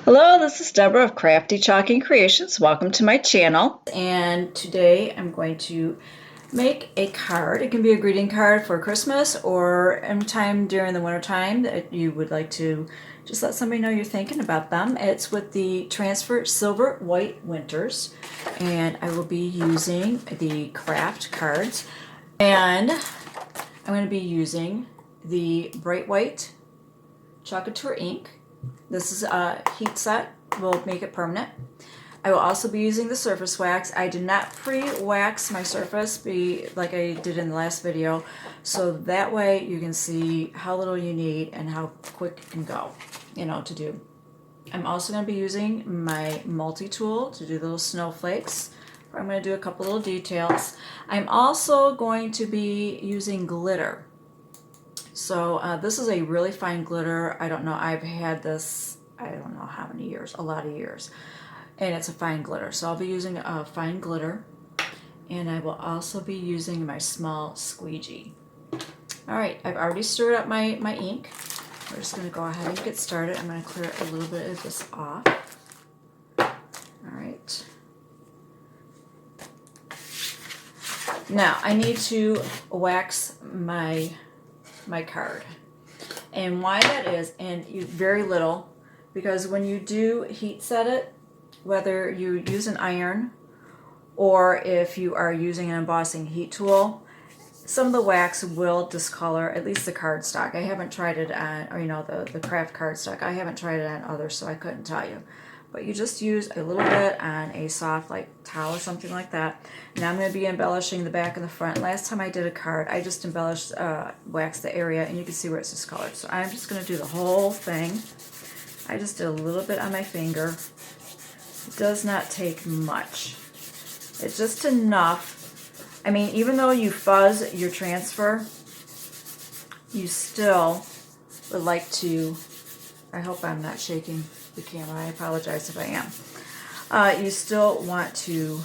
Hello, this is Deborah of Crafty Chalk Creations. Welcome to my channel. And today I'm going to make a card. It can be a greeting card for Christmas or anytime during the winter time that you would like to just let somebody know you're thinking about them. It's with the Transfer Silver White Winters, and I will be using the craft cards, and I'm going to be using the Bright White Chalk Couture ink. This is a heat set, will make it permanent. I will also be using the surface wax. I did not pre-wax my surface like I did in the last video, so that way you can see how little you need and how quick it can go, to do. I'm also going to be using my multi-tool to do those snowflakes. I'm going to do a couple little details. I'm also going to be using glitter. So this is a really fine glitter. I don't know, I've had this, I don't know how many years, a lot of years. And it's a fine glitter. So I'll be using a fine glitter. And I will also be using my small squeegee. Alright, I've already stirred up my ink. We're just going to go ahead and get started. I'm going to clear a little bit of this off. Alright. Now, I need to wax my card, and why that is, and very little, because when you do heat set it, whether you use an iron or if you are using an embossing heat tool, some of the wax will discolor at least the cardstock. I haven't tried it on, or the craft cardstock. I haven't tried it on others, so I couldn't tell you. But you just use a little bit on a soft towel or something like that. Now I'm going to be embellishing the back and the front. Last time I did a card, I just embellished, waxed the area, and you can see where it's discolored. So I'm just going to do the whole thing. I just did a little bit on my finger. It does not take much. It's just enough. I mean, even though you fuzz your transfer, you still would like to, I hope I'm not shaking the camera, I apologize if I am. You still want to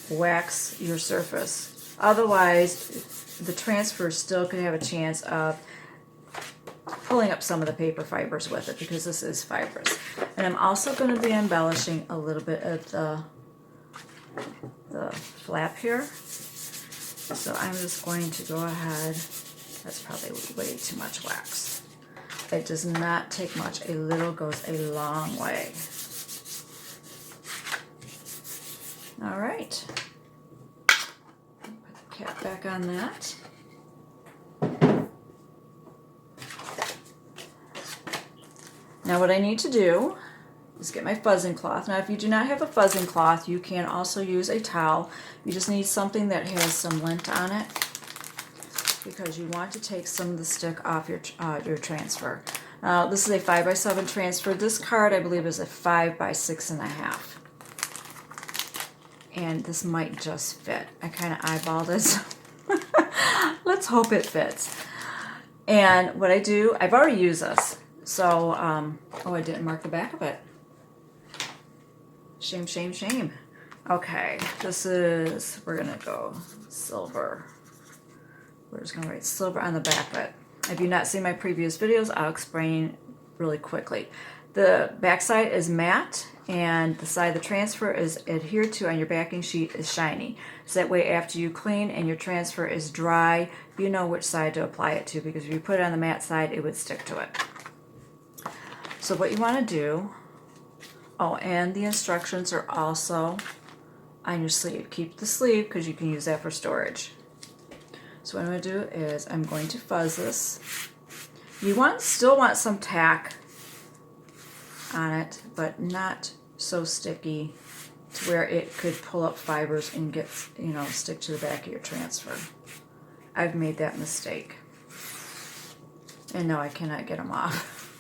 wax your surface. Otherwise, the transfer still could have a chance of pulling up some of the paper fibers with it, because this is fibrous. And I'm also going to be embellishing a little bit of the flap here. So I'm just going to go ahead. That's probably way too much wax. It does not take much. A little goes a long way. All right. Put the cap back on that. Now what I need to do is get my fuzzing cloth. Now if you do not have a fuzzing cloth, you can also use a towel. You just need something that has some lint on it, because you want to take some of the stick off your transfer. This is a 5x7 transfer. This card, I believe, is a 5x6.5. And this might just fit. I kind of eyeballed it. Let's hope it fits. And what I do, I've already used this. So, oh, I didn't mark the back of it. Shame, shame, shame. Okay, we're going to go silver. We're just going to write silver on the back of it. If you've not seen my previous videos, I'll explain really quickly. The back side is matte, and the side the transfer is adhered to on your backing sheet is shiny. So that way after you clean and your transfer is dry, you know which side to apply it to, because if you put it on the matte side, it would stick to it. So what you want to do, oh, and the instructions are also on your sleeve. Keep the sleeve because you can use that for storage. So what I'm going to do is I'm going to fuzz this. You still want some tack on it, but not so sticky to where it could pull up fibers and get, stick to the back of your transfer. I've made that mistake. And no, I cannot get them off.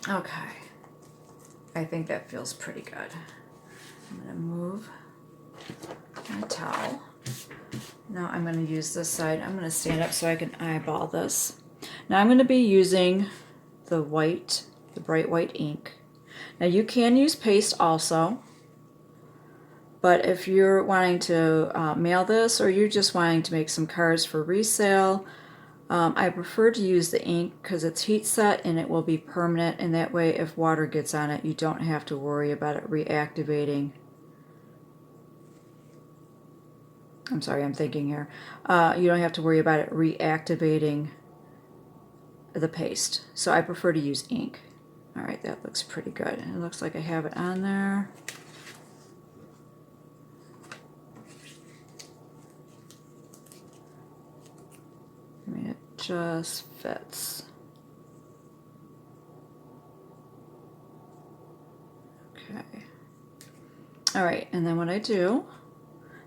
Okay. I think that feels pretty good. I'm going to move my towel. Now I'm going to use this side. I'm going to stand up so I can eyeball this. Now I'm going to be using the bright white ink. Now you can use paste also, but if you're wanting to mail this, or you're just wanting to make some cards for resale, I prefer to use the ink because it's heat set and it will be permanent, and that way if water gets on it, you don't have to worry about it reactivating. I'm sorry, I'm thinking here. You don't have to worry about it reactivating the paste. So I prefer to use ink. All right, that looks pretty good. It looks like I have it on there. I mean, it just fits. Okay. All right, and then what I do,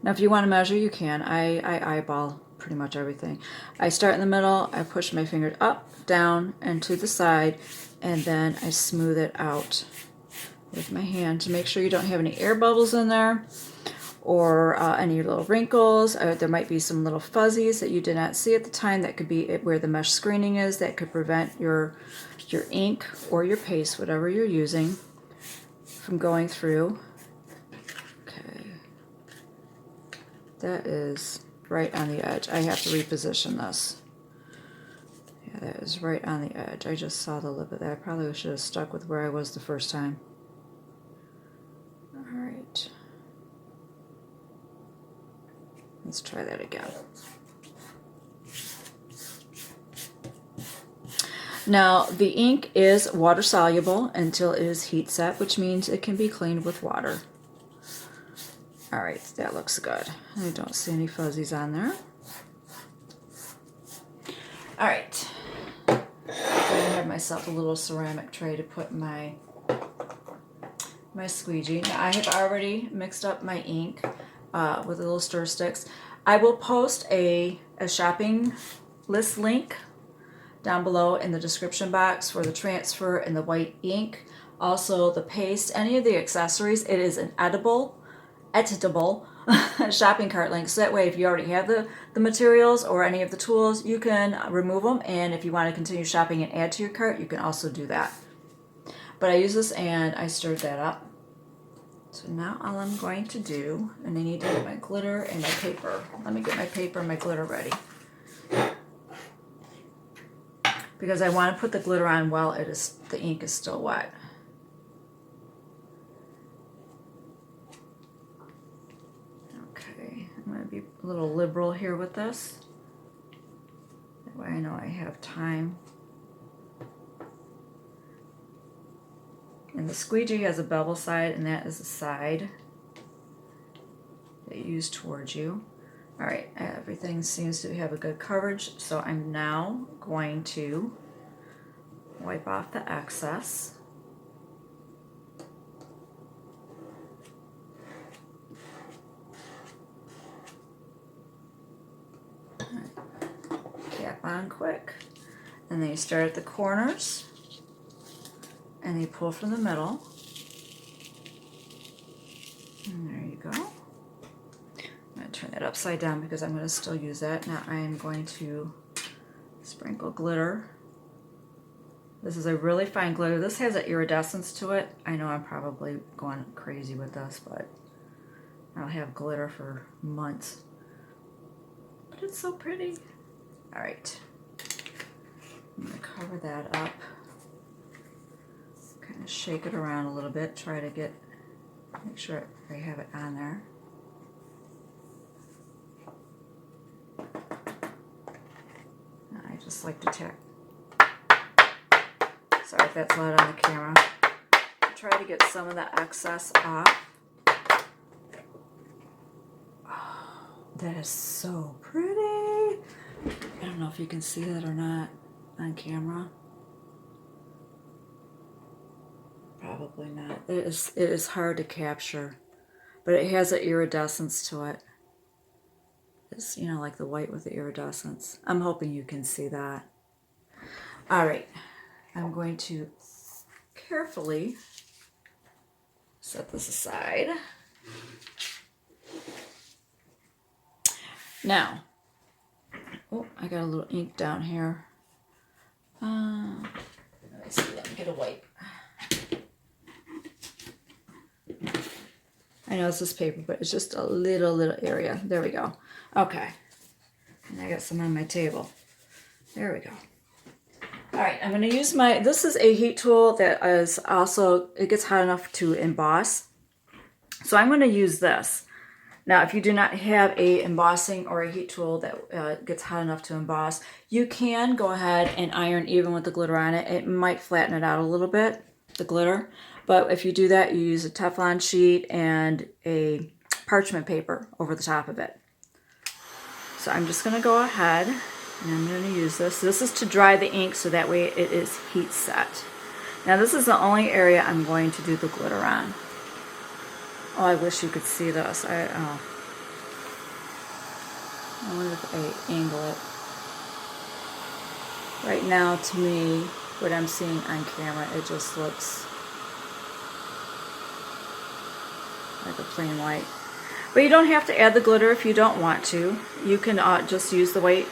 now if you want to measure, you can. I eyeball pretty much everything. I start in the middle, I push my fingers up, down, and to the side, and then I smooth it out with my hand to make sure you don't have any air bubbles in there or any little wrinkles. There might be some little fuzzies that you did not see at the time. That could be where the mesh screening is. That could prevent your ink or your paste, whatever you're using, from going through. Okay, that is right on the edge. I have to reposition this. Yeah, that is right on the edge. I just saw the lip of that. I probably should have stuck with where I was the first time. All right. Let's try that again. Now, the ink is water soluble until it is heat set, which means it can be cleaned with water. All right, that looks good. I don't see any fuzzies on there. All right. I have myself a little ceramic tray to put my squeegee. Now, I have already mixed up my ink with the little stir sticks. I will post a shopping list link down below in the description box for the transfer and the white ink. Also the paste, any of the accessories. It is an editable shopping cart link. So that way if you already have the materials or any of the tools, you can remove them. And if you want to continue shopping and add to your cart, you can also do that. But I use this and I stirred that up. So now all I'm going to do, and I need to get my glitter and my paper. Let me get my paper and my glitter ready. Because I want to put the glitter on while the ink is still wet. Okay, I'm going to be a little liberal here with this. That way I know I have time. And the squeegee has a bevel side, and that is the side that you use towards you. All right, everything seems to have a good coverage, so I'm now going to wipe off the excess. All right. Cap on quick, and then you start at the corners. And you pull from the middle. And there you go. I'm going to turn that upside down because I'm going to still use that. Now I am going to sprinkle glitter. This is a really fine glitter. This has an iridescence to it. I know I'm probably going crazy with this, but I'll have glitter for months. But it's so pretty. All right. I'm going to cover that up. Kind of shake it around a little bit, try to make sure I have it on there. I just like to tack. Sorry if that's loud on the camera. Try to get some of the excess off. Oh, that is so pretty. I don't know if you can see that or not on camera. Probably not. It is hard to capture, but it has an iridescence to it. It's, you know, like the white with the iridescence. I'm hoping you can see that. All right, I'm going to carefully set this aside. Now, oh, I got a little ink down here. Let me see, let me get a wipe. I know it's this paper, but it's just a little area. There we go. Okay. And I got some on my table. There we go. All right, I'm going to use this is a heat tool that is also, it gets hot enough to emboss. So I'm going to use this. Now, if you do not have a embossing or a heat tool that gets hot enough to emboss, you can go ahead and iron even with the glitter on it. It might flatten it out a little bit, the glitter. But if you do that, you use a Teflon sheet and a parchment paper over the top of it. So I'm just going to go ahead and I'm going to use this. This is to dry the ink so that way it is heat set. Now this is the only area I'm going to do the glitter on. Oh, I wish you could see this. I wonder if I angle it. Right now, to me, what I'm seeing on camera, it just looks like a plain white. But you don't have to add the glitter if you don't want to. You can just use the white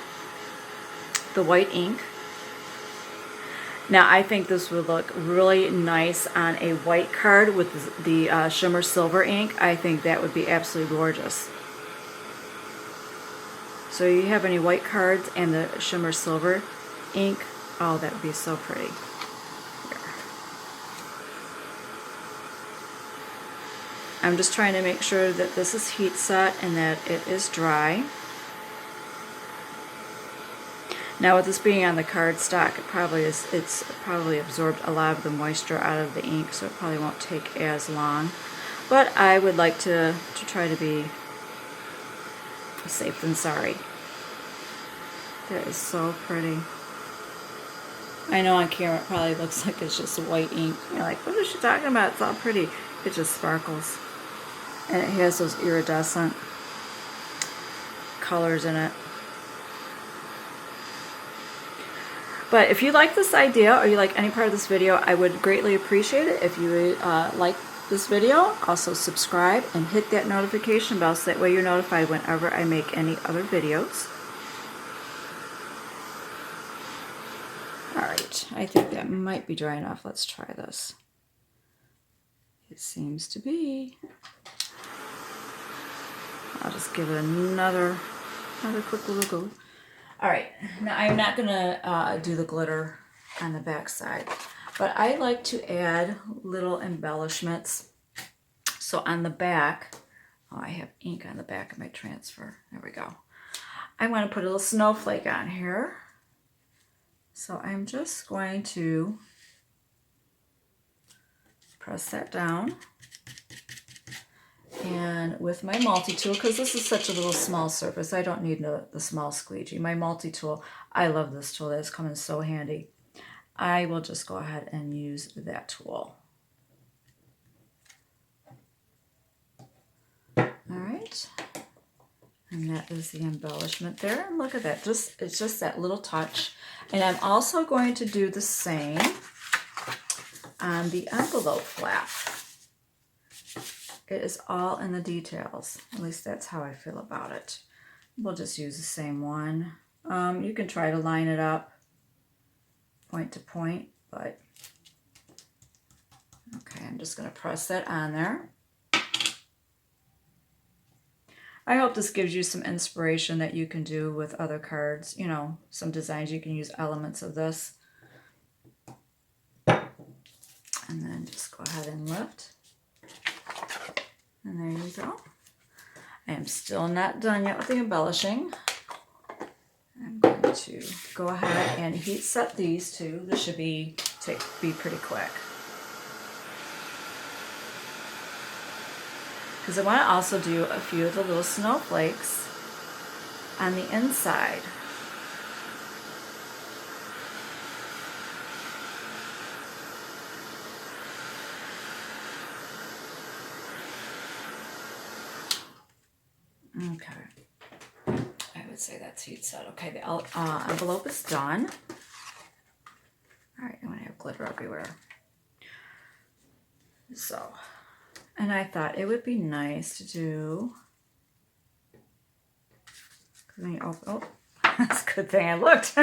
ink. Now, I think this would look really nice on a white card with the shimmer silver ink. I think that would be absolutely gorgeous. So you have any white cards and the shimmer silver ink, oh, that would be so pretty. Here. I'm just trying to make sure that this is heat set and that it is dry. Now with this being on the cardstock, it's probably absorbed a lot of the moisture out of the ink, so it probably won't take as long. But I would like to try to be safe than sorry. That is so pretty. I know on camera it probably looks like it's just white ink. You're like, what is she talking about? It's all pretty. It just sparkles. And it has those iridescent colors in it. But if you like this idea or you like any part of this video, I would greatly appreciate it if you like this video. Also subscribe and hit that notification bell so that way you're notified whenever I make any other videos. Alright, I think that might be dry enough. Let's try this. It seems to be. I'll just give it another quick little go. Alright, now I'm not going to do the glitter on the back side, but I like to add little embellishments. So on the back, oh, I have ink on the back of my transfer. There we go. I want to put a little snowflake on here. So I'm just going to press that down. And with my multi-tool, because this is such a little small surface, I don't need the small squeegee. My multi-tool, I love this tool. That's come in so handy. I will just go ahead and use that tool. All right. And that is the embellishment there. And look at that. It's just that little touch. And I'm also going to do the same on the envelope flap. It is all in the details. At least that's how I feel about it. We'll just use the same one. You can try to line it up point to point, but okay, I'm just going to press that on there. I hope this gives you some inspiration that you can do with other cards. You know, some designs you can use elements of this. And then just go ahead and lift. And there you go. I am still not done yet with the embellishing. I'm going to go ahead and heat set these two. This should be pretty quick. Because I want to also do a few of the little snowflakes on the inside. Okay, I would say that's heat set. Okay, the envelope is done. All right, I'm going to have glitter everywhere. So, and I thought it would be nice to do, oh, that's a good thing I looked.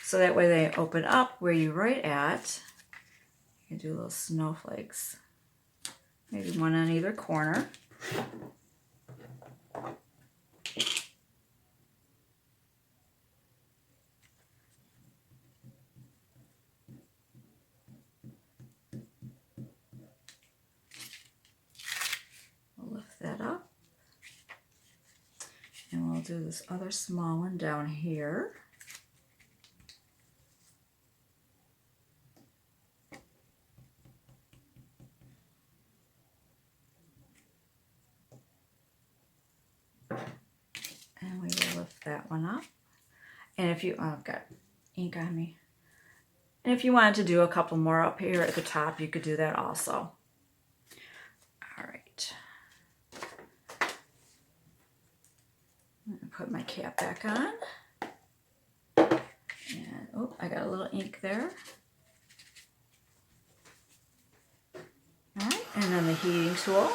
So that way they open up where you write at. You can do little snowflakes. Maybe one on either corner. do this other small one down here. And we will lift that one up. And if you, oh, I've got ink on me. And if you wanted to do a couple more up here at the top, you could do that also. All right. I'm going to put my cap back on. And, oh, I got a little ink there. All right, and then the heating tool.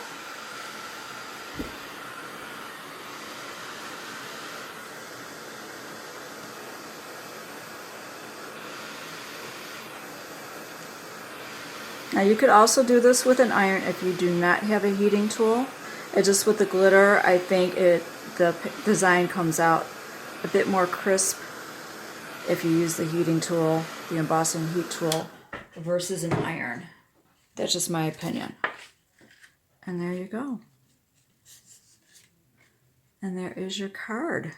Now you could also do this with an iron if you do not have a heating tool. It's just with the glitter, I think the design comes out a bit more crisp if you use the heating tool, the embossing heat tool, versus an iron. That's just my opinion. And there you go. And there is your card.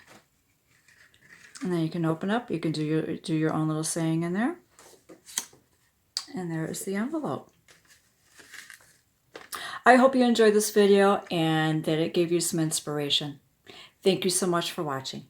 And then you can open up, you can do your own little saying in there. And there is the envelope. I hope you enjoyed this video and that it gave you some inspiration. Thank you so much for watching.